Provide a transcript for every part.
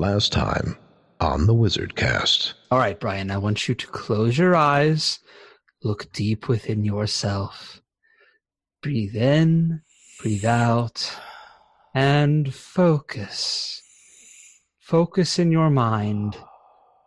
Last time on the WizardCast. All right, Brian, I want you to close your eyes, look deep within yourself, breathe in, breathe out, and focus. Focus in your mind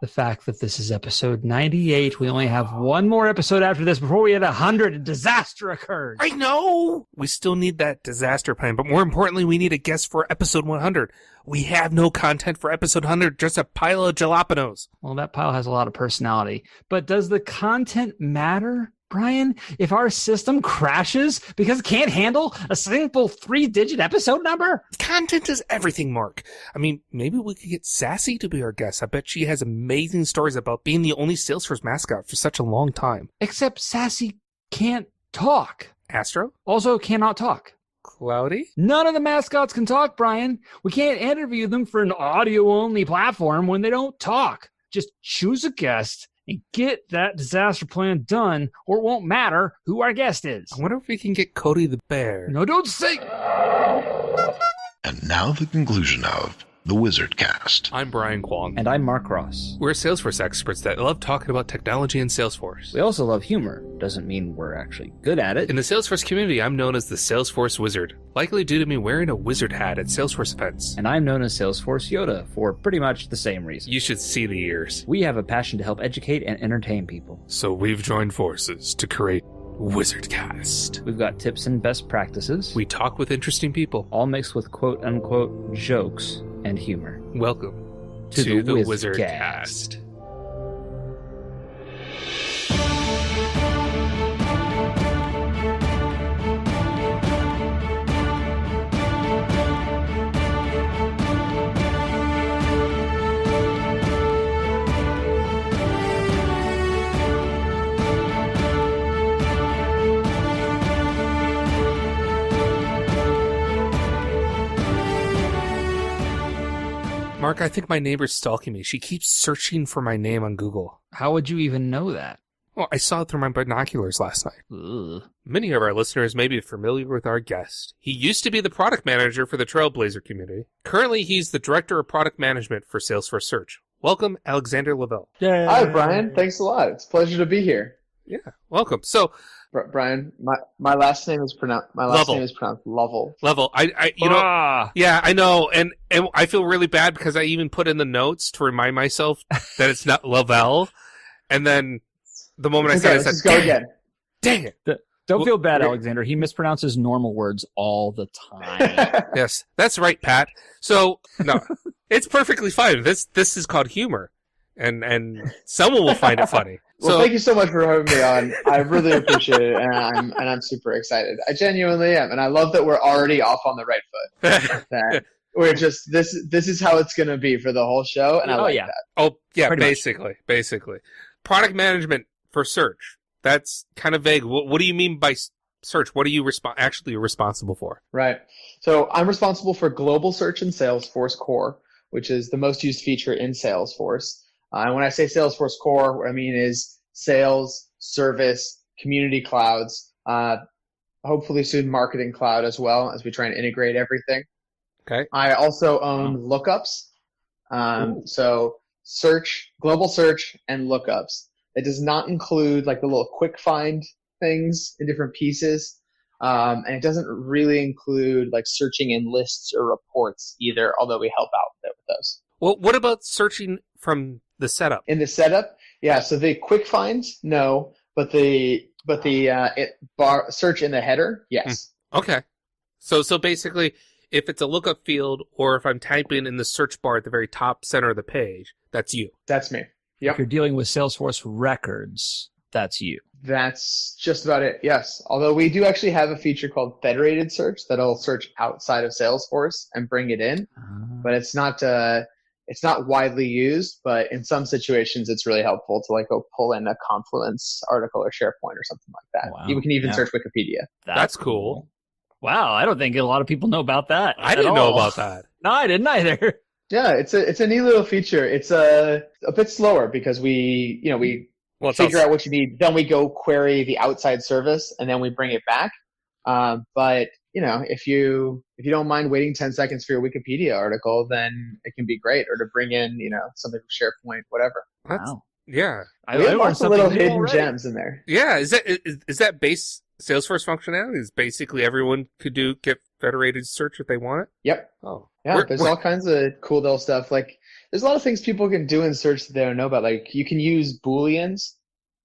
the fact that this is episode 98. We only have one more episode after this before we hit 100. A disaster occurs. I know! We still need that disaster plan, but more importantly, we need a guest for episode 100. We have no content for episode 100, just a pile of jalapenos. Well, that pile has a lot of personality. But does the content matter, Brian? If our system crashes because it can't handle a simple 3-digit episode number? Content is everything, Mark. I mean, maybe we could get Sassy to be our guest. I bet she has amazing stories about being the only Salesforce mascot for such a long time. Except Sassy can't talk. Astro? Also cannot talk. Cloudy? None of the mascots can talk, Brian. We can't interview them for an audio-only platform when they don't talk. Just choose a guest and get that disaster plan done, or it won't matter who our guest is. I wonder if we can get Cody the bear. No, don't say... And now the conclusion of the WizardCast. I'm Brian Kwong. And I'm Mark Ross. We're Salesforce experts that love talking about technology and Salesforce. We also love humor. Doesn't mean we're actually good at it. In the Salesforce community, I'm known as the Salesforce Wizard, likely due to me wearing a wizard hat at Salesforce events. And I'm known as Salesforce Yoda for pretty much the same reason. You should see the ears. We have a passion to help educate and entertain people. So we've joined forces to create WizardCast. We've got tips and best practices. We talk with interesting people. All mixed with quote-unquote jokes and humor. Welcome to the WizardCast. Mark, I think my neighbor's stalking me. She keeps searching for my name on Google. How would you even know that? Well, I saw it through my binoculars last night. Ugh. Many of our listeners may be familiar with our guest. He used to be the product manager for the Trailblazer community. Currently, he's the director of product management for Salesforce Search. Welcome, Alexander Lovell. Yay. Hi, Brian. Thanks a lot. It's a pleasure to be here. Yeah, welcome. So, Brian, my last name is pronounced Lovell. Lovell, yeah, I know, and I feel really bad because I even put in the notes to remind myself that it's not Lovell, and then the moment I said it, let's go again. Dang it. Don't feel bad, Alexander. He mispronounces normal words all the time. Yes, that's right, Pat. So, no, it's perfectly fine. This is called humor, and someone will find it funny. Well, thank you so much for having me on. I really appreciate it, and I'm super excited. I genuinely am, and I love that we're already off on the right foot. That we're just this is how it's going to be for the whole show, and I like that. Oh yeah, Pretty basically, product management for search. That's kind of vague. What do you mean by search? What are you actually responsible for? Right. So I'm responsible for global search in Salesforce Core, which is the most used feature in Salesforce. And when I say Salesforce Core, what I mean is sales, service, community clouds, hopefully soon marketing cloud as well as we try and integrate everything. Okay. I also own lookups. So search, global search, and lookups. It does not include like the little quick find things in different pieces. And it doesn't really include like searching in lists or reports either, although we help out with those. Well, what about searching from the setup? In the setup, yeah. So the quick finds, no, but the search in the header, yes. Okay. So basically, if it's a lookup field, or if I'm typing in the search bar at the very top center of the page, that's you. That's me. Yep. If you're dealing with Salesforce records, that's you. That's just about it. Yes. Although we do actually have a feature called Federated Search that'll search outside of Salesforce and bring it in, but it's not widely used, but in some situations it's really helpful to like go pull in a Confluence article or SharePoint or something like that. Wow. You can even search Wikipedia. That's cool. Wow, I don't think a lot of people know about that. I didn't know about that. No, I didn't either. Yeah, it's a neat little feature. It's a bit slower because we figure out what you need, then we go query the outside service, and then we bring it back. But if you don't mind waiting 10 seconds for your Wikipedia article, then it can be great. Or to bring in, something from SharePoint, whatever. Wow. Yeah. We have lots of little hidden already. gems in there. Yeah. Is that base Salesforce functionality? Is basically everyone could get Federated Search if they want it? Yep. Oh. Yeah, there's all kinds of cool little stuff. Like, there's a lot of things people can do in search that they don't know about. Like, you can use Booleans,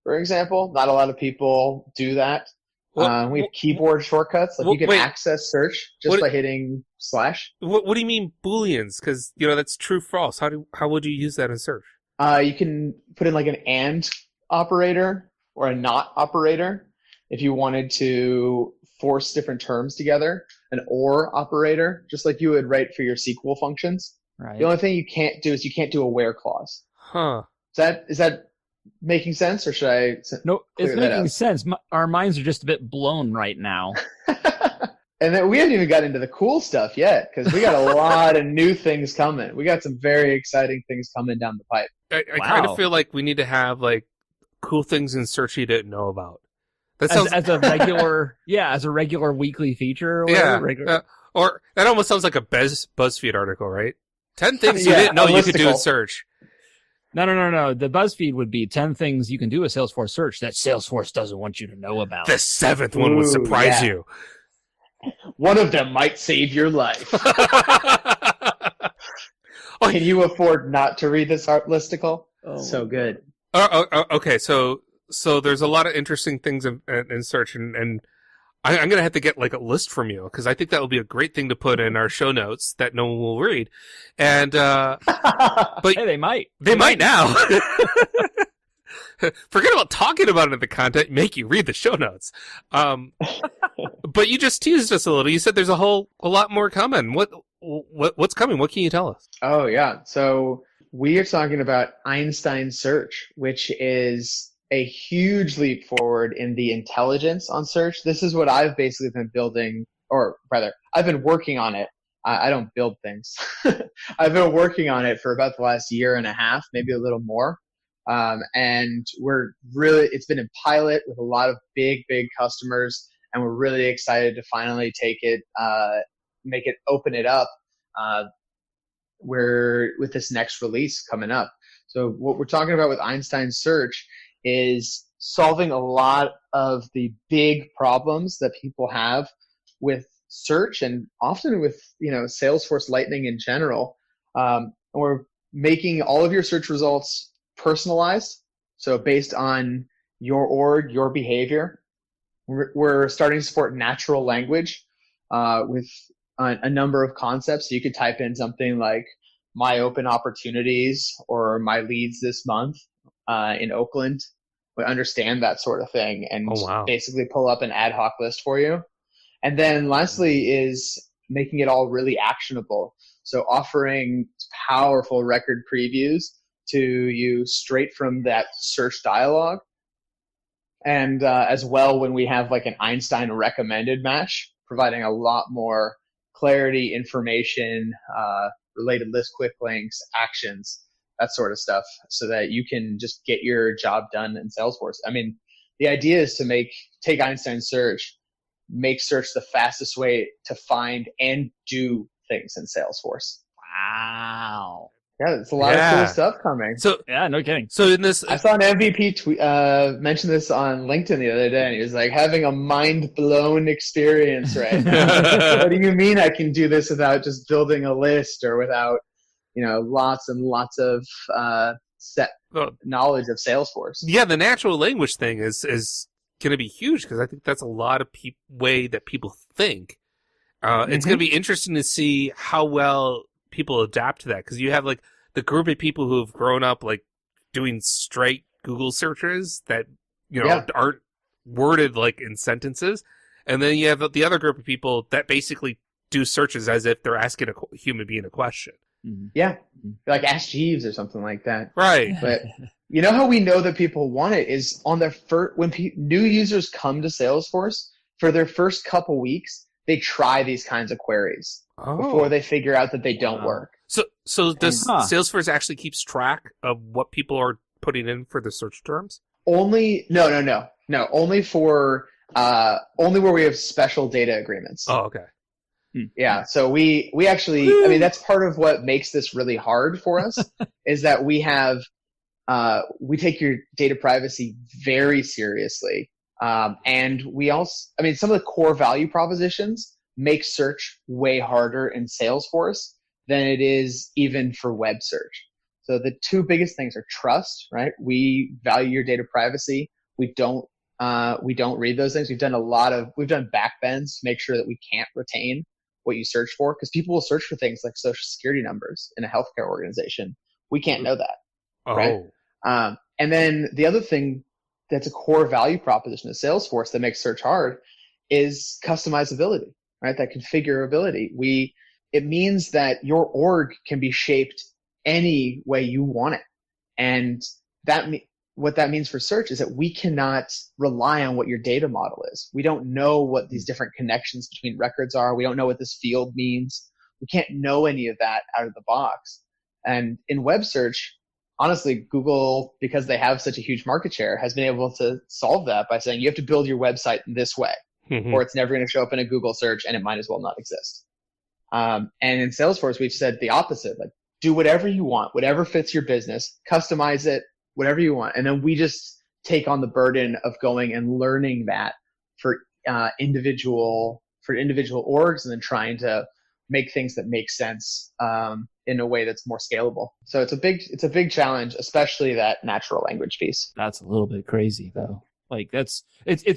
for example. Not a lot of people do that. We have keyboard shortcuts. Like, you can access search just by hitting slash. What do you mean Booleans? Because, that's true, false. How would you use that in search? You can put in like an and operator or a not operator if you wanted to force different terms together. An or operator, just like you would write for your SQL functions. Right. The only thing you can't do is you can't do a where clause. Huh. Is that making sense, or should I? No, it's making sense. Our minds are just a bit blown right now. And then we haven't even got into the cool stuff yet, because we got a lot of new things coming. We got some very exciting things coming down the pipe. I kind of feel like we need to have like cool things in search you didn't know about. That sounds as a regular weekly feature. Or whatever, or that almost sounds like a BuzzFeed article, right? 10 things you didn't know you could do in search. No. The BuzzFeed would be 10 things you can do with Salesforce Search that Salesforce doesn't want you to know about. The 7th one would surprise you. One of them might save your life. Can you afford not to read this listicle? Oh, so good. Okay, so there's a lot of interesting things in search, and I'm going to have to get like a list from you, because I think that would be a great thing to put in our show notes that no one will read. And but hey, they might. They might now. Forget about talking about it in the content. Make you read the show notes. But you just teased us a little. You said there's a lot more coming. What's coming? What can you tell us? Oh yeah. So we are talking about Einstein Search, which is a huge leap forward in the intelligence on search. This is what I've basically been building, or rather, I've been working on it. I don't build things. I've been working on it for about the last year and a half, maybe a little more. And it's been in pilot with a lot of big customers, and we're really excited to finally take it, open it up, with this next release coming up. So what we're talking about with Einstein Search is solving a lot of the big problems that people have with search, and often with, Salesforce Lightning in general. And we're making all of your search results personalized, so based on your org, your behavior. We're starting to support natural language with a number of concepts. So you could type in something like my open opportunities or my leads this month in Oakland. We understand that sort of thing, and basically pull up an ad hoc list for you. And then lastly is making it all really actionable. So offering powerful record previews to you straight from that search dialogue. And as well, when we have like an Einstein recommended match, providing a lot more clarity, information, related list, quick links, actions, that sort of stuff, so that you can just get your job done in Salesforce. I mean, the idea is to take Einstein Search, make search the fastest way to find and do things in Salesforce. Wow. Yeah, it's a lot of cool stuff coming. So yeah, no kidding. So in this, I saw an MVP mention this on LinkedIn the other day, and he was like, having a mind blown experience right now. What do you mean I can do this without just building a list, or without, lots and lots of set knowledge of Salesforce? Yeah, the natural language thing is going to be huge, because I think that's a lot of way that people think. It's going to be interesting to see how well people adapt to that, because you have like the group of people who have grown up like doing straight Google searches that aren't worded like in sentences, and then you have the other group of people that basically do searches as if they're asking a human being a question. Yeah, like Ask Jeeves or something like that. Right. But you know how we know that people want it is on their when new users come to Salesforce, for their first couple weeks, they try these kinds of queries before they figure out that they don't work. So does Salesforce actually keeps track of what people are putting in for the search terms? No. Only for Only where we have special data agreements. Oh, okay. Yeah, so we actually, I mean, that's part of what makes this really hard for us is that we take your data privacy very seriously. And we also, I mean, some of the core value propositions make search way harder in Salesforce than it is even for web search. So the two biggest things are trust, right? We value your data privacy. We don't read those things. We've done backbends to make sure that we can't retain what you search for, because people will search for things like social security numbers in a healthcare organization. We can't know that, right? And then the other thing that's a core value proposition of Salesforce that makes search hard is customizability, right? That configurability. It means that your org can be shaped any way you want it. And what that means for search is that we cannot rely on what your data model is. We don't know what these different connections between records are. We don't know what this field means. We can't know any of that out of the box. And in web search, honestly, Google, because they have such a huge market share, has been able to solve that by saying you have to build your website in this way, or it's never going to show up in a Google search and it might as well not exist. And in Salesforce, we've said the opposite, like do whatever you want, whatever fits your business, customize it, whatever you want. And then we just take on the burden of going and learning that for individual orgs, and then trying to make things that make sense in a way that's more scalable. So it's a big challenge, especially that natural language piece. That's a little bit crazy though. Like it's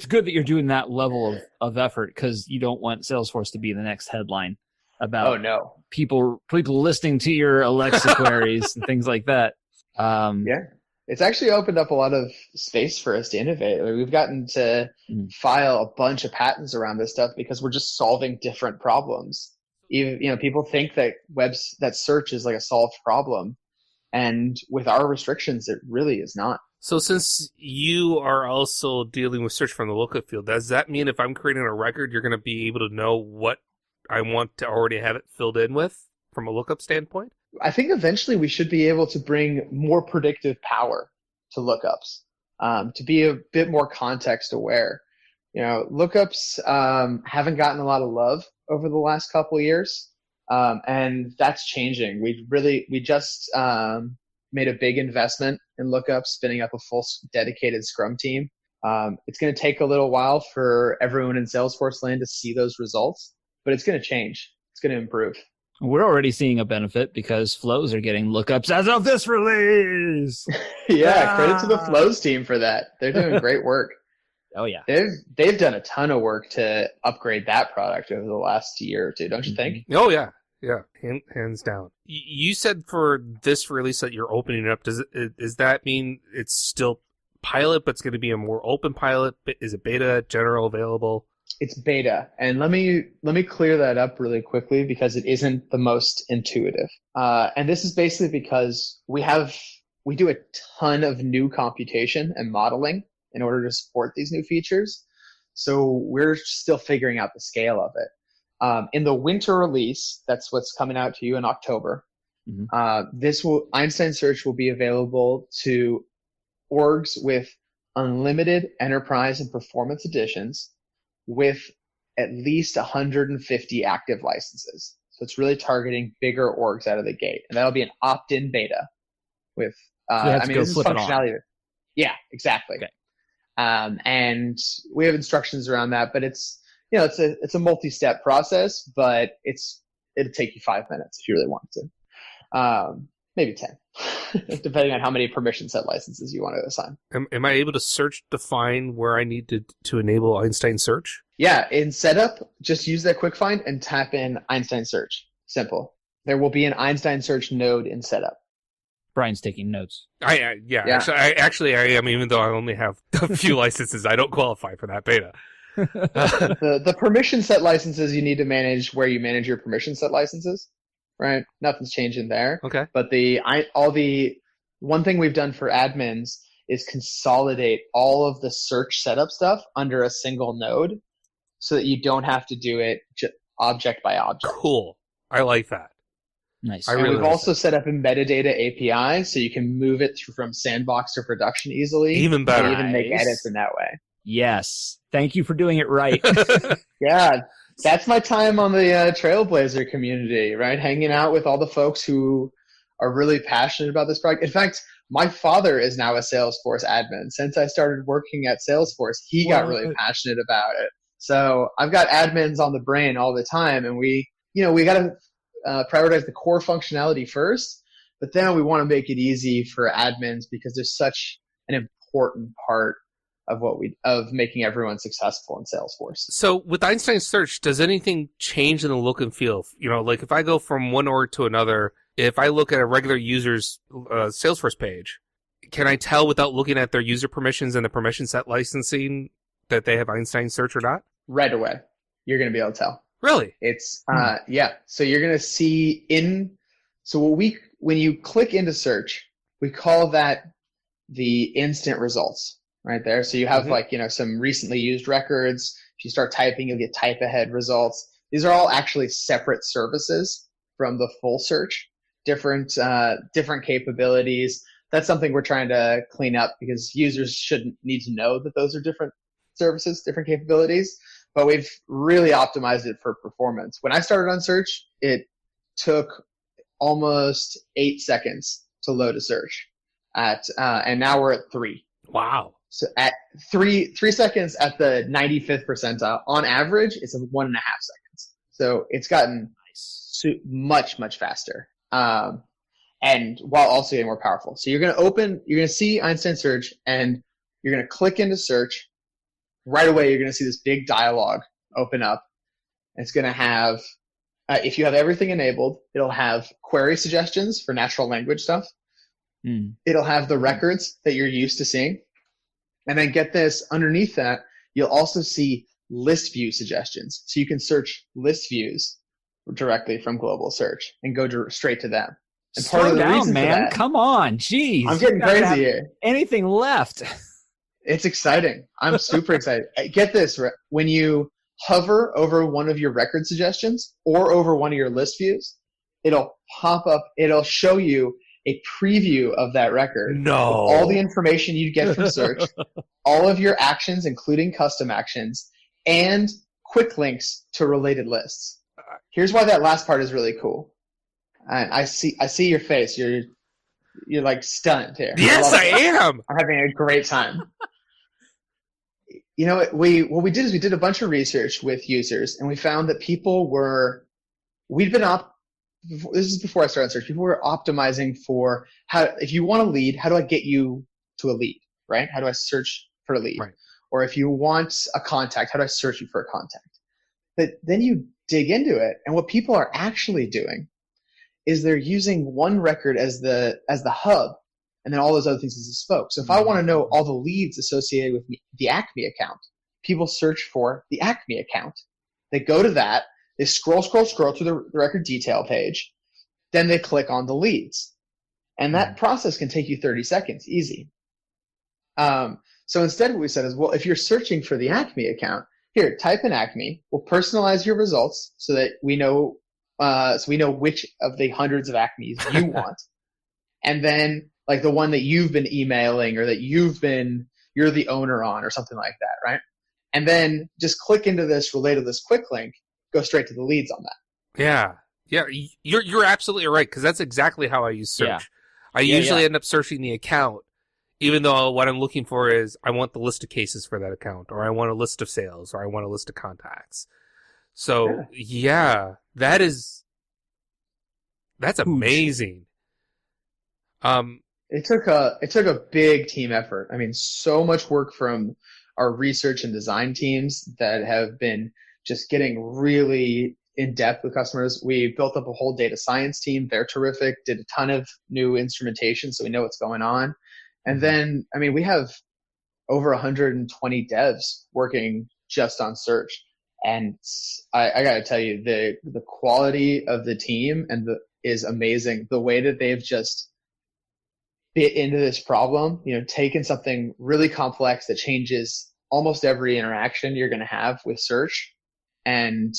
good that you're doing that level of effort, because you don't want Salesforce to be the next headline about people listening to your Alexa queries and things like that. Yeah. It's actually opened up a lot of space for us to innovate. I mean, we've gotten to file a bunch of patents around this stuff because we're just solving different problems. Even, people think that that search is like a solved problem, and with our restrictions, it really is not. So since you are also dealing with search from the lookup field, does that mean if I'm creating a record, you're going to be able to know what I want to already have it filled in with from a lookup standpoint? I think eventually we should be able to bring more predictive power to lookups, to be a bit more context aware. Lookups haven't gotten a lot of love over the last couple of years, and that's changing. We just made a big investment in lookups, spinning up a full dedicated Scrum team. It's going to take a little while for everyone in Salesforce land to see those results, but it's going to change. It's going to improve. We're already seeing a benefit because flows are getting lookups as of this release. Credit to the flows team for that. They're doing great work. Oh yeah, they've done a ton of work to upgrade that product over the last year or two, don't you think? Oh yeah, hands down. You said for this release that you're opening it up. Does that mean it's still pilot, but it's going to be a more open pilot? Is it beta, general, available? It's beta, and let me clear that up really quickly because it isn't the most intuitive. And this is basically because we do a ton of new computation and modeling in order to support these new features. So we're still figuring out the scale of it. In the winter release, that's what's coming out to you in October. Einstein Search will be available to orgs with unlimited enterprise and performance editions with at least 150 active licenses. So it's really targeting bigger orgs out of the gate. And that'll be an opt-in beta with, this is functionality. Yeah, exactly. Okay. And we have instructions around that, but it's a multi-step process, but it'll take you 5 minutes if you really want to. Maybe 10, depending on how many permission set licenses you want to assign. Am I able to define where I need to enable Einstein Search? Yeah, in setup, just use that quick find and tap in Einstein Search. Simple. There will be an Einstein Search node in setup. Brian's taking notes. Actually, I am, even though I only have a few licenses. I don't qualify for that beta. The permission set licenses you need to manage where you manage your permission set licenses, right? Nothing's changing there. Okay. But one thing we've done for admins is consolidate all of the search setup stuff under a single node so that you don't have to do it object by object. Cool. I like that. Nice. We've also set up a metadata API so you can move it from sandbox to production easily. Even better. And even make edits in that way. Yes. Thank you for doing it right. Yeah, that's my time on the Trailblazer community, right? Hanging out with all the folks who are really passionate about this project. In fact, my father is now a Salesforce admin. Since I started working at Salesforce, he got really passionate about it. So I've got admins on the brain all the time, and we got to prioritize the core functionality first, but then we want to make it easy for admins because there's such an important part of making everyone successful in Salesforce. So with Einstein Search, does anything change in the look and feel? Like if I go from one org to another, if I look at a regular user's Salesforce page, can I tell without looking at their user permissions and the permission set licensing that they have Einstein Search or not? Right away, you're going to be able to tell. Really? It's yeah. So you're going to see when you click into search, we call that the instant results. Right there. So you have some recently used records. If you start typing, you'll get type ahead results. These are all actually separate services from the full search, different capabilities. That's something we're trying to clean up because users shouldn't need to know that those are different services, different capabilities, but we've really optimized it for performance. When I started on search, it took almost 8 seconds to load a search and now we're at 3. Wow. So at 3 seconds at the 95th percentile, on average, it's 1.5 seconds. So it's gotten much, much faster. And while also getting more powerful. So you're going to see Einstein Search and you're going to click into search. Right away, you're going to see this big dialog open up. It's going to have, if you have everything enabled, it'll have query suggestions for natural language stuff. It'll have the records that you're used to seeing. And then get this, underneath that, you'll also see list view suggestions. So you can search list views directly from global search and go straight to them. And part of the reason for that, come on, geez. I'm getting crazy here. Anything left? It's exciting. I'm super excited. Get this, when you hover over one of your record suggestions or over one of your list views, it'll pop up, it'll show you a preview of that record. No. All the information you get from search, all of your actions, including custom actions, and quick links to related lists. Here's why that last part is really cool. And I see your face. You're like stunned here. Yes, I am. I'm having a great time. What we did is we did a bunch of research with users, and we found that this is before I started search. People were optimizing for if you want a lead, how do I get you to a lead, right? How do I search for a lead? Right. Or if you want a contact, how do I search you for a contact? But then you dig into it, and what people are actually doing is they're using one record as the hub, and then all those other things as a spoke. So if I want to know all the leads associated with the Acme account, people search for the Acme account. They go to that. They scroll through the record detail page. Then they click on the leads. And that process can take you 30 seconds, easy. So instead what we said is, well, if you're searching for the Acme account, here, type in Acme. We'll personalize your results so that we know which of the hundreds of Acmes you want. And then like the one that you've been emailing or that you're the owner on or something like that, right? And then just click into this related this quick link, go straight to the leads on that. Yeah. You're absolutely right, because that's exactly how I use search. Yeah. I usually end up searching the account, even though what I'm looking for is I want the list of cases for that account, or I want a list of sales, or I want a list of contacts. So that's amazing. It took a big team effort. I mean, so much work from our research and design teams that have been just getting really in depth with customers. We built up a whole data science team. They're terrific. Did a ton of new instrumentation so we know what's going on. And then, I mean, we have over 120 devs working just on search. And I got to tell you, the quality of the team is amazing. The way that they've just bit into this problem, taken something really complex that changes almost every interaction you're going to have with search and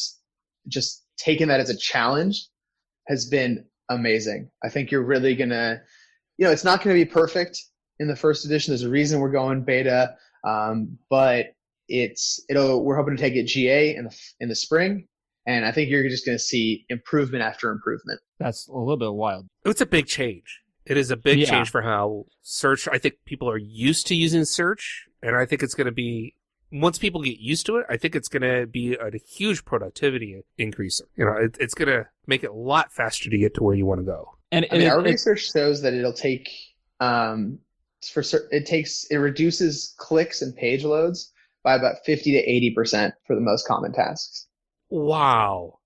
just taking that as a challenge has been amazing. I think you're really going to, it's not going to be perfect in the first edition. There's a reason we're going beta. But we're hoping to take it GA in the spring, and I think you're just going to see improvement after improvement. That's a little bit wild. It's a big change. It is a big change for how search. I think people are used to using search, and I think it's going to be, once people get used to it, I think it's going to be a huge productivity increase. It's going to make it a lot faster to get to where you want to go. And our research shows that it'll take it reduces clicks and page loads by about 50 to 80% for the most common tasks. Wow.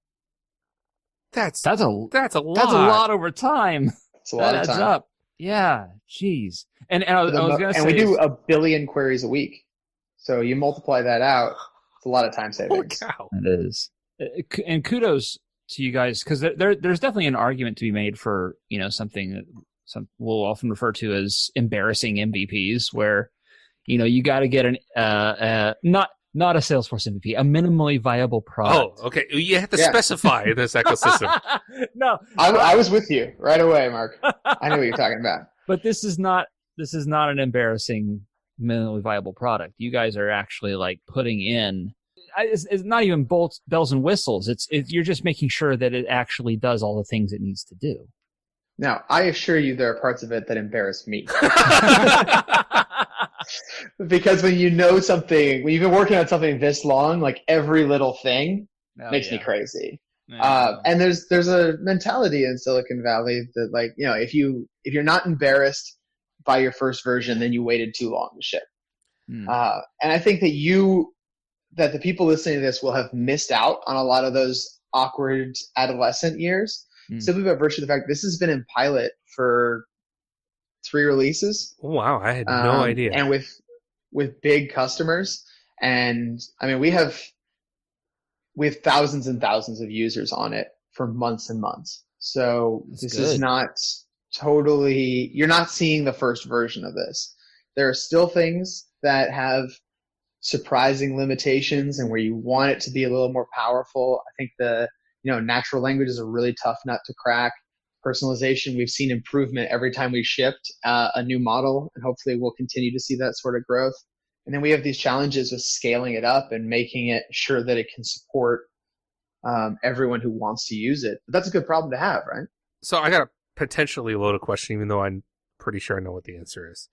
That's a lot. That's a lot over time. It's a lot that of adds time. up. Yeah, jeez. And I was going to say, and we do 1 billion queries a week. So you multiply that out, it's a lot of time savings. Holy cow. It is. And kudos to you guys, because there's definitely an argument to be made for, something that we'll often refer to as embarrassing MVPs, where, you got to get not a Salesforce MVP, a minimally viable product. Oh, okay. You have to specify this ecosystem. No, I was with you right away, Mark. I know what you're talking about. But this is not an embarrassing minimally viable product. You guys are actually like putting in. It's not even bells and whistles. You're just making sure that it actually does all the things it needs to do. Now, I assure you, there are parts of it that embarrass me. Because when you know something, when you've been working on something this long, like every little thing makes me crazy. And there's a mentality in Silicon Valley that, like, if you're not embarrassed by your first version, then you waited too long to ship. And I think that the people listening to this will have missed out on a lot of those awkward adolescent years, simply by virtue of the fact this has been in pilot for 3 releases. Wow, I had no idea. And with big customers, and I mean we have thousands and thousands of users on it for months and months. So this is not totally, you're not seeing the first version of this. There are still things that have surprising limitations and where you want it to be a little more powerful. I think natural language is a really tough nut to crack. Personalization, we've seen improvement every time we shipped a new model, and hopefully we'll continue to see that sort of growth. And then we have these challenges with scaling it up and making it sure that it can support everyone who wants to use it. But that's a good problem to have, right? So I got a potentially loaded question, even though I'm pretty sure I know what the answer is.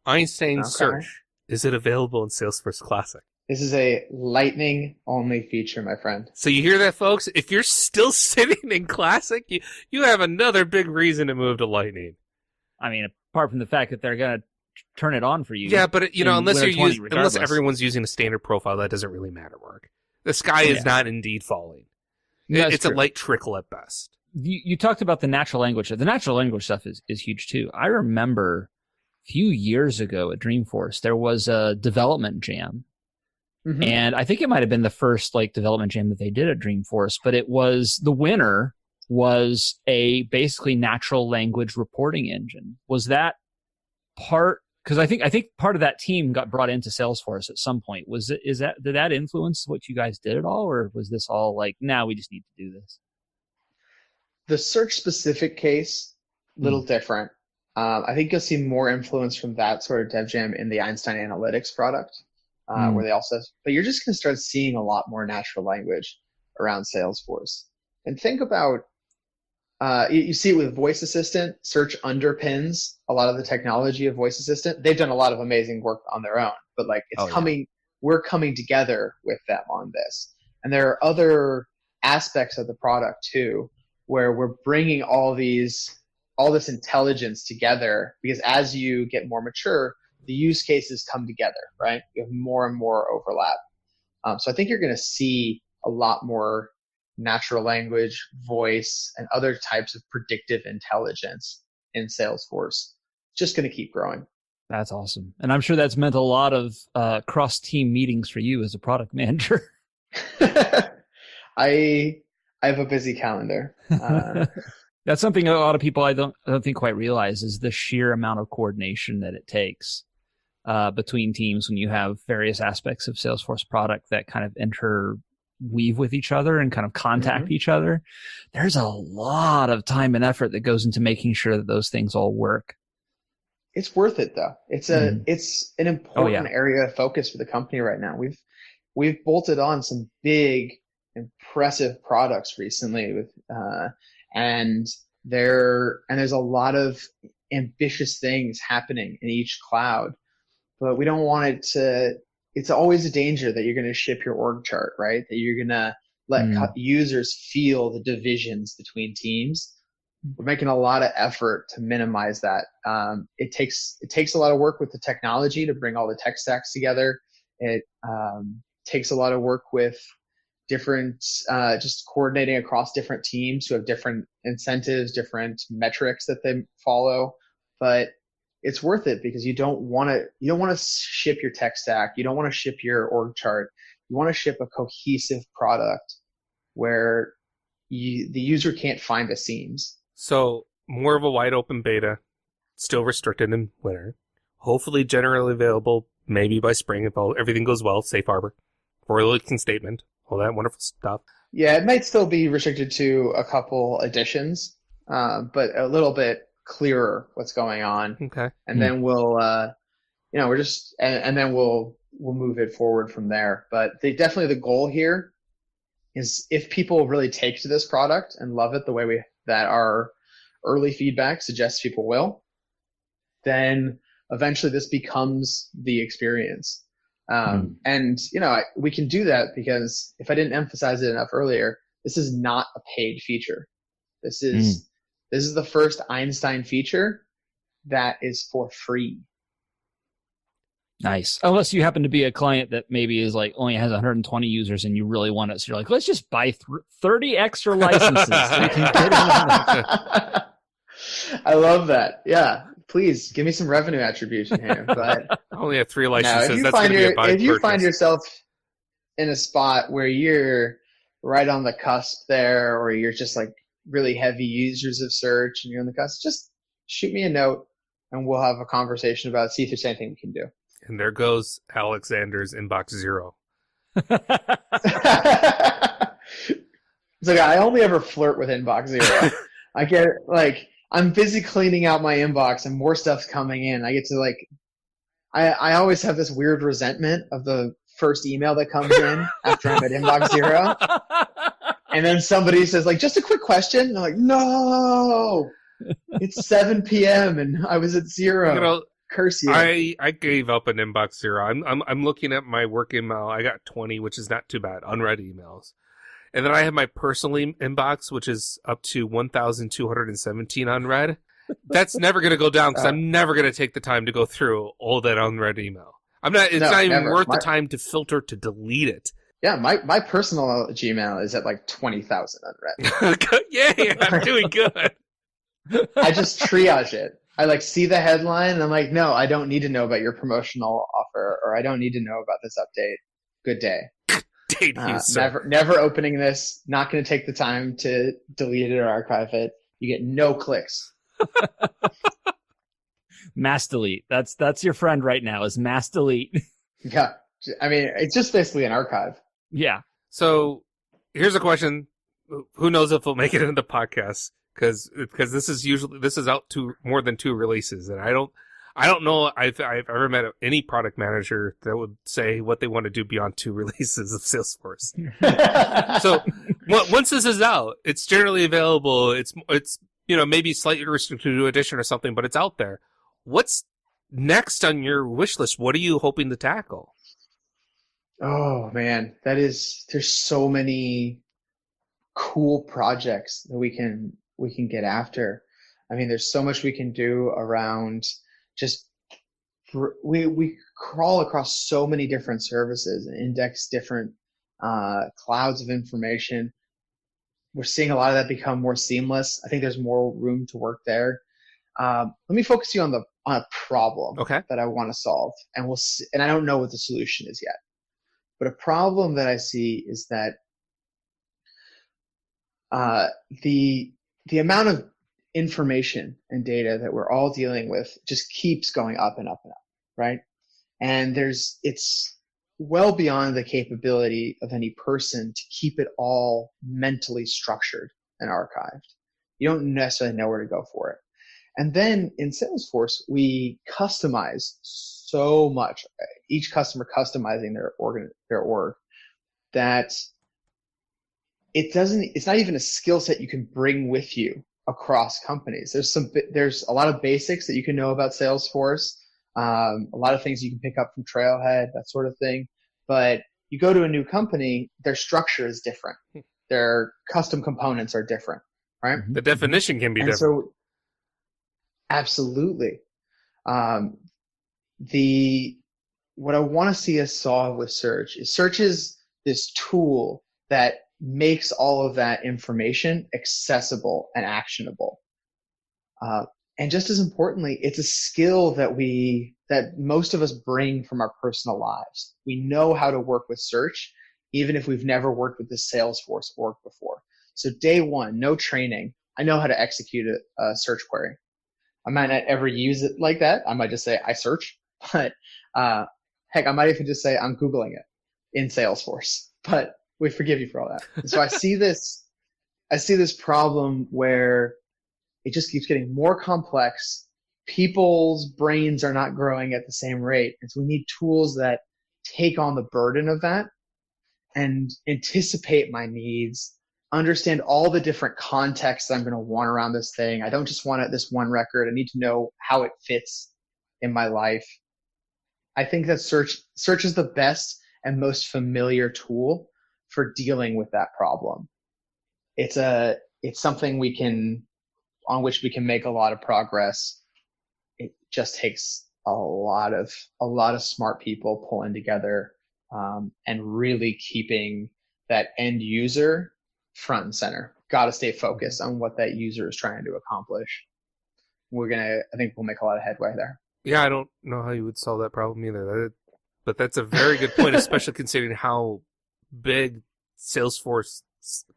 Einstein Search, is it available in Salesforce Classic? This is a Lightning-only feature, my friend. So you hear that, folks? If you're still sitting in Classic, you have another big reason to move to Lightning. I mean, apart from the fact that they're going to turn it on for you. Yeah, but unless everyone's using a standard profile, that doesn't really matter, Mark. The sky is not indeed falling. It's true. A light trickle at best. You talked about the natural language. The natural language stuff is huge too. I remember a few years ago at Dreamforce, there was a development jam. Mm-hmm. And I think it might have been the first development jam that they did at Dreamforce, but the winner was a basically natural language reporting engine. Was that part? Because I think part of that team got brought into Salesforce at some point. Did that influence what you guys did at all, or was this all we just need to do this? The search specific case, little different. I think you'll see more influence from that sort of dev jam in the Einstein Analytics product. Where they also, but you're just going to start seeing a lot more natural language around Salesforce. And think about, you see it with Voice Assistant. Search underpins a lot of the technology of Voice Assistant. They've done a lot of amazing work on their own, but we're coming together with them on this. And there are other aspects of the product too, where we're bringing all this intelligence together, because as you get more mature, the use cases come together, right? You have more and more overlap. So I think you're going to see a lot more natural language, voice, and other types of predictive intelligence in Salesforce. Just going to keep growing. That's awesome. And I'm sure that's meant a lot of cross-team meetings for you as a product manager. I have a busy calendar. That's something a lot of people I don't think quite realize is the sheer amount of coordination that it takes between teams when you have various aspects of Salesforce product that kind of interweave with each other and kind of contact each other. There's a lot of time and effort that goes into making sure that those things all work. it's worth it though. It's an important area of focus for the company right now. We've bolted on some big, impressive products recently with, and there's a lot of ambitious things happening in each cloud, but we don't want it to, it's always a danger that you're going to ship your org chart, right? That you're going to let users feel the divisions between teams. We're making a lot of effort to minimize that. It takes a lot of work with the technology to bring all the tech stacks together. It takes a lot of work with different, just coordinating across different teams who have different incentives, different metrics that they follow. But it's worth it because you don't want to ship your tech stack. You don't want to ship your org chart. You want to ship a cohesive product where the user can't find the seams. So more of a wide open beta, still restricted in winter. Hopefully generally available maybe by spring if everything goes well, safe harbor, forward-looking statement, all that wonderful stuff. Yeah, it might still be restricted to a couple editions, but a little bit clearer what's going on. Okay. And then we'll, and then we'll move it forward from there. But definitely the goal here is if people really take to this product and love it the way that our early feedback suggests people will, then eventually this becomes the experience. And, we can do that because if I didn't emphasize it enough earlier, this is not a paid feature. This is the first Einstein feature that is for free. Nice. Unless you happen to be a client that maybe is like only has 120 users and you really want it. So you're like, let's just buy 30 extra licenses. So you can get it. I love that. Yeah. Please give me some revenue attribution here. But I only have 3 licenses. If you find yourself in a spot where you're right on the cusp there, or you're just like really heavy users of search and you're on the cusp, just shoot me a note and we'll have a conversation about it, see if there's anything we can do. And there goes Alexander's inbox 0. It's like, I only ever flirt with inbox 0. I get I'm busy cleaning out my inbox and more stuff's coming in. I get to I always have this weird resentment of the first email that comes in after I'm at inbox 0. And then somebody says just a quick question. And I'm like, no, it's 7 p.m. and I was at 0. Curse you. I gave up an inbox 0. I'm looking at my work email. I got 20, which is not too bad, unread emails. And then I have my personal inbox, which is up to 1,217 unread. That's never going to go down because I'm never going to take the time to go through all that unread email. It's not even worth the time to filter to delete it. Yeah, my personal Gmail is at 20,000 unread. Yay, I'm doing good. I just triage it. I see the headline and I'm like, no, I don't need to know about your promotional offer, or I don't need to know about this update. Good day. Never opening this. Not going to take the time to delete it or archive it. You get no clicks. Mass delete. That's your friend right now, is mass delete. Yeah. I mean, it's just basically an archive. Yeah. So here's a question. Who knows if we'll make it into the podcast? Because this is out to more than 2 releases, and I don't know I've ever met any product manager that would say what they want to do beyond 2 releases of Salesforce. So once this is out, it's generally available. It's maybe slightly restricted to edition or something, but it's out there. What's next on your wish list? What are you hoping to tackle? Oh man, there's so many cool projects that we can get after. I mean, there's so much we can do around just we crawl across so many different services and index different clouds of information. We're seeing a lot of that become more seamless. I think there's more room to work there. Let me focus you on a problem that I want to solve, and we'll see, and I don't know what the solution is yet. But a problem that I see is that the amount of information and data that we're all dealing with just keeps going up and up and up, right? And it's well beyond the capability of any person to keep it all mentally structured and archived. You don't necessarily know where to go for it. And then in Salesforce, we customize so much, each customer customizing their org, that it's not even a skill set you can bring with you across companies. There's a lot of basics that you can know about Salesforce, a lot of things you can pick up from Trailhead, that sort of thing. But you go to a new company, their structure is different. Their custom components are different, right? The definition can be and different. So, absolutely. What I want to see us solve with Search is this tool that makes all of that information accessible and actionable. And just as importantly, it's a skill that most of us bring from our personal lives. We know how to work with Search, even if we've never worked with the Salesforce org before. So day one, no training. I know how to execute a search query. I might not ever use it like that. I might just say I search, but heck, I might even just say I'm Googling it in Salesforce. But we forgive you for all that. And so I see this problem where it just keeps getting more complex. People's brains are not growing at the same rate. And so we need tools that take on the burden of that and anticipate my needs, understand all the different contexts that I'm going to want around this thing. I don't just want this one record. I need to know how it fits in my life. I think that Search is the best and most familiar tool for dealing with that problem. It's something on which we can make a lot of progress. It just takes a lot of smart people pulling together, and really keeping that end user front and center. Got to stay focused on what that user is trying to accomplish. I think we'll make a lot of headway there. Yeah, I don't know how you would solve that problem either. But that's a very good point, especially considering how big Salesforce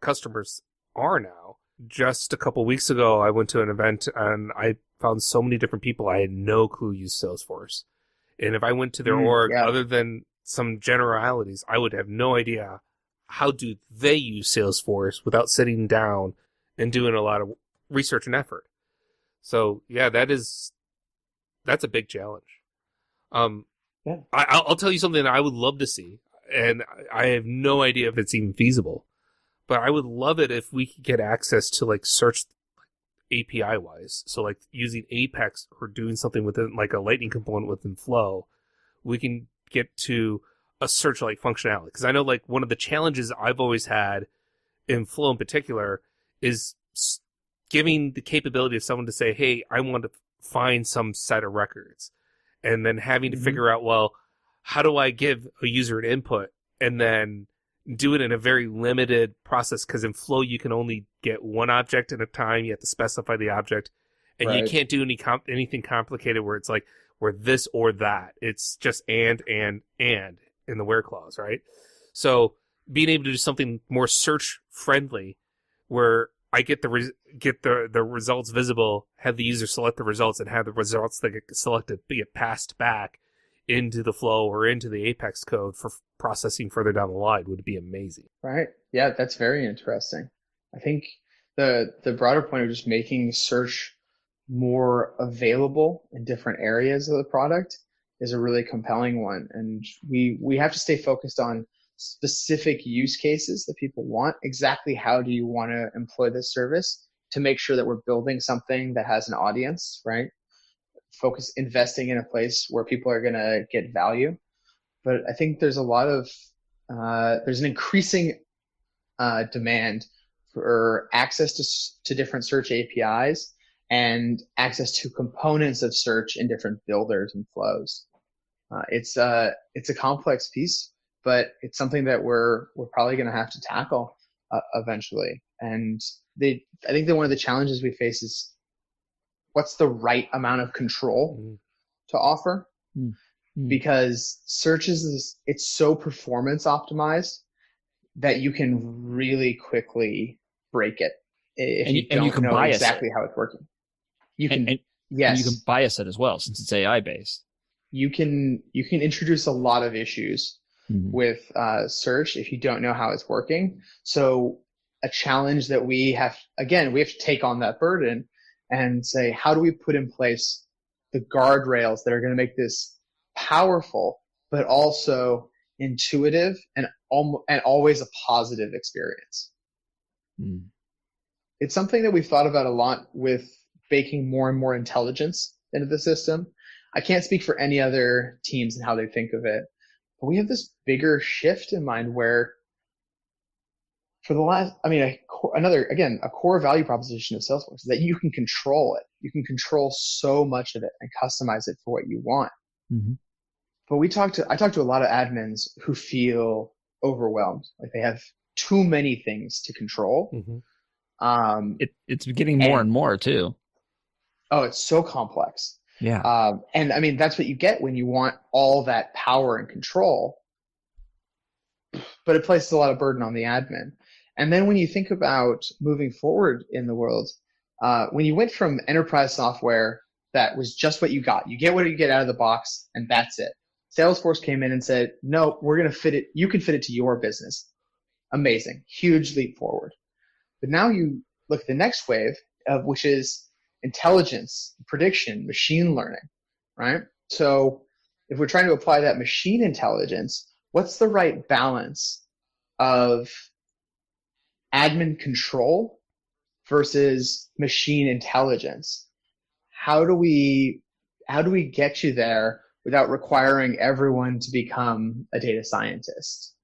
customers are now. Just a couple weeks ago, I went to an event and I found so many different people I had no clue use Salesforce. And if I went to their org, other than some generalities, I would have no idea how do they use Salesforce without sitting down and doing a lot of research and effort. So yeah, that's a big challenge. I'll tell you something that I would love to see, and I have no idea if it's even feasible, but I would love it if we could get access to like search API wise. So like using Apex or doing something within like a Lightning component within Flow, we can get to a search like functionality. Because I know like one of the challenges I've always had in Flow in particular is giving the capability of someone to say, hey, I want to find some set of records. And then having to figure out, well, how do I give a user an input and then do it in a very limited process? Because in Flow, you can only get one object at a time. You have to specify the object. And you can't do anything complicated where it's like, where this or that. It's just and in the where clause, right? So being able to do something more search friendly where I get the results visible, have the user select the results, and have the results that get selected get passed back into the Flow or into the Apex code for processing further down the line would be amazing. Right. Yeah, that's very interesting. I think the broader point of just making search more available in different areas of the product is a really compelling one. And we have to stay focused on specific use cases that people want. Exactly how do you want to employ this service to make sure that we're building something that has an audience, right? Investing in a place where people are going to get value. But I think there's there's an increasing demand for access to different search APIs and access to components of search in different builders and flows. It's a complex piece, but it's something that we're probably going to have to tackle eventually. And I think that one of the challenges we face is what's the right amount of control to offer? Because search it's so performance optimized that you can really quickly break it if you don't know exactly how it's working. You can and you can bias it as well since it's AI based. You can introduce a lot of issues with search if you don't know how it's working. So a challenge that we have to take on that burden and say, how do we put in place the guardrails that are going to make this powerful, but also intuitive and always a positive experience? It's something that we've thought about a lot with baking more and more intelligence into the system. I can't speak for any other teams and how they think of it, but we have this bigger shift in mind where for the last, a core value proposition of Salesforce is that you can control it. You can control so much of it and customize it for what you want. Mm-hmm. But I talk to a lot of admins who feel overwhelmed, like they have too many things to control. Mm-hmm. It's getting more and more too. Oh, it's so complex. Yeah. And that's what you get when you want all that power and control, but it places a lot of burden on the admin. And then when you think about moving forward in the world, when you went from enterprise software that was just what you get what you get out of the box, and that's it. Salesforce came in and said, no, we're going to fit it. You can fit it to your business. Amazing. Huge leap forward. But now you look at the next wave, which is intelligence, prediction, machine learning, right? So if we're trying to apply that machine intelligence, what's the right balance of admin control versus machine intelligence? How do we get you there without requiring everyone to become a data scientist?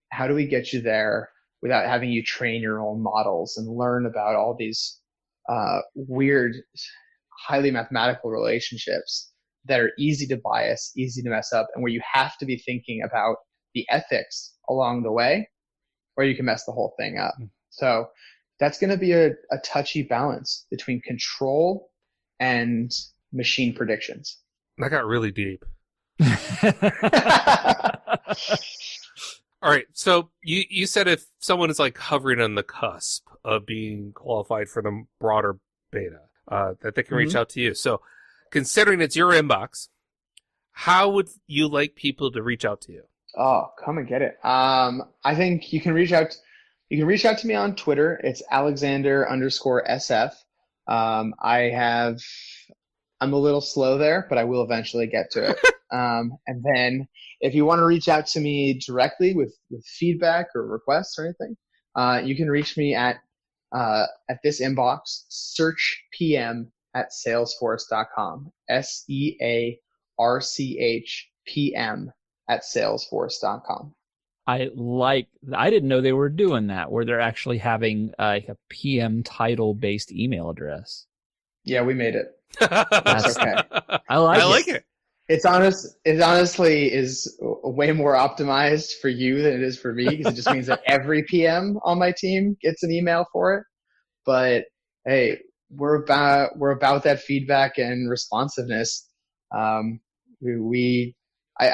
How do we get you there without having you train your own models and learn about all these weird, highly mathematical relationships that are easy to bias, easy to mess up, and where you have to be thinking about the ethics along the way, or you can mess the whole thing up. So that's going to be a touchy balance between control and machine predictions. That got really deep. All right. So you said if someone is like hovering on the cusp of being qualified for the broader beta, that they can reach out to you. So considering it's your inbox, how would you like people to reach out to you? Oh, come and get it. I think you can reach out. You can reach out to me on Twitter. It's Alexander_SF. I'm a little slow there, but I will eventually get to it. And then if you want to reach out to me directly with feedback or requests or anything, you can reach me at this inbox, searchpm@salesforce.com, searchpm@salesforce.com. I didn't know they were doing that, where they're actually having a PM title based email address. Yeah, we made it. That's okay. I like it. It honestly is way more optimized for you than it is for me, because it just means that every PM on my team gets an email for it. But hey, we're about that feedback and responsiveness. I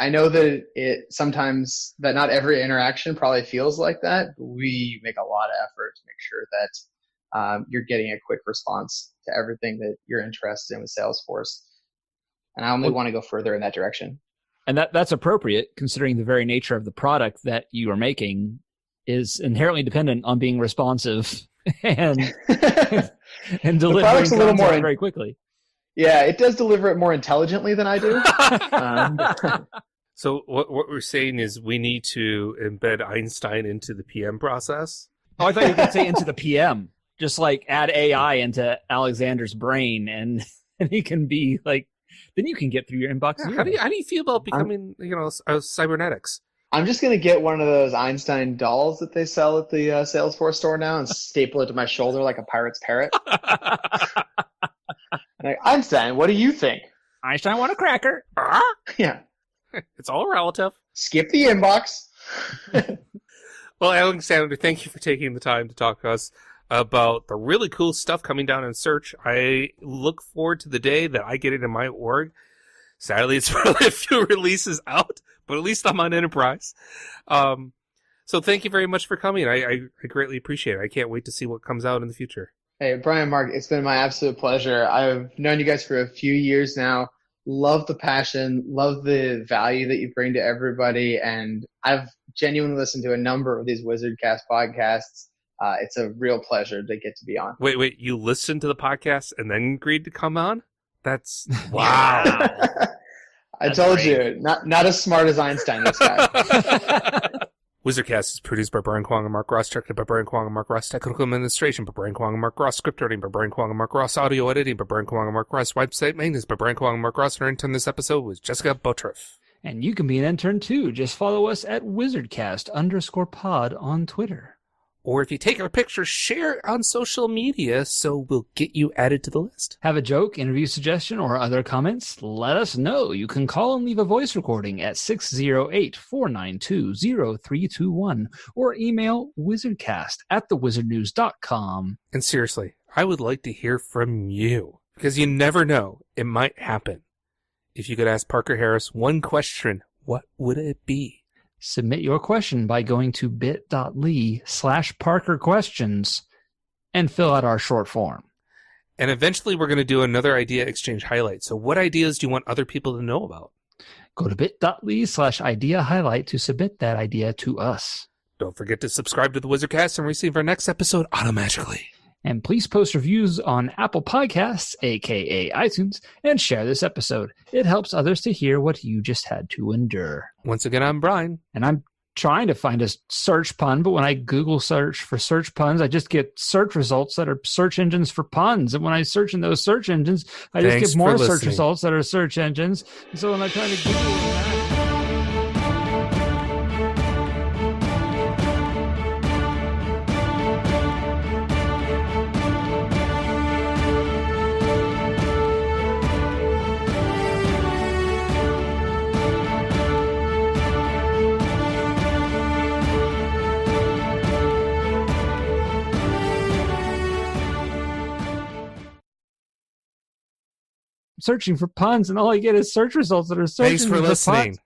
know that it sometimes that not every interaction probably feels like that, but we make a lot of effort to make sure that you're getting a quick response to everything that you're interested in with Salesforce. And I only want to go further in that direction. And that's appropriate, considering the very nature of the product that you are making is inherently dependent on being responsive and delivering content very quickly. Yeah, it does deliver it more intelligently than I do. So what we're saying is we need to embed Einstein into the PM process? Oh, I thought you were going to say into the PM. Just like add AI into Alexander's brain, and he can be like, then you can get through your inbox. Yeah, how do you feel about becoming, cybernetics? I'm just going to get one of those Einstein dolls that they sell at the Salesforce store now and staple it to my shoulder like a pirate's parrot. Like, Einstein, what do you think? Einstein want a cracker. Yeah. It's all relative. Skip the inbox. Well, Alexander, thank you for taking the time to talk to us about the really cool stuff coming down in Search. I look forward to the day that I get it in my org. Sadly, it's really a few releases out, but at least I'm on Enterprise. So thank you very much for coming. I greatly appreciate it. I can't wait to see what comes out in the future. Hey, Brian, Mark, it's been my absolute pleasure. I've known you guys for a few years now. Love the passion, love the value that you bring to everybody, and I've genuinely listened to a number of these WizardCast podcasts. it's a real pleasure to get to be on. Wait, you listened to the podcast and then agreed to come on? That's wow. I told you, not as smart as Einstein, this guy. WizardCast is produced by Brian Kwong and Mark Ross, directed by Brian Kwong and Mark Ross, technical administration by Brian Kwong and Mark Ross, script writing by Brian Kwong and Mark Ross, audio editing by Brian Kwong and Mark Ross, website maintenance by Brian Kwong and Mark Ross, and our intern this episode was Jessica Botriff. And you can be an intern too. Just follow us at WizardCast_pod on Twitter. Or if you take our picture, share it on social media so we'll get you added to the list. Have a joke, interview suggestion, or other comments? Let us know. You can call and leave a voice recording at 608-492-0321 or email wizardcast@thewizardnews.com. And seriously, I would like to hear from you because you never know. It might happen. If you could ask Parker Harris one question, what would it be? Submit your question by going to bit.ly/ParkerQuestions and fill out our short form. And eventually we're going to do another idea exchange highlight. So what ideas do you want other people to know about? Go to bit.ly/idea highlight to submit that idea to us. Don't forget to subscribe to the WizardCast and receive our next episode automatically. And please post reviews on Apple Podcasts, aka iTunes, and share this episode. It helps others to hear what you just had to endure. Once again, I'm Brian. And I'm trying to find a search pun, but when I Google search for search puns, I just get search results that are search engines for puns. And when I search in those search engines, I just get more search results that are search engines. And so when I try to Google that, searching for puns, and all I get is search results that are searching Thanks for listening. Puns.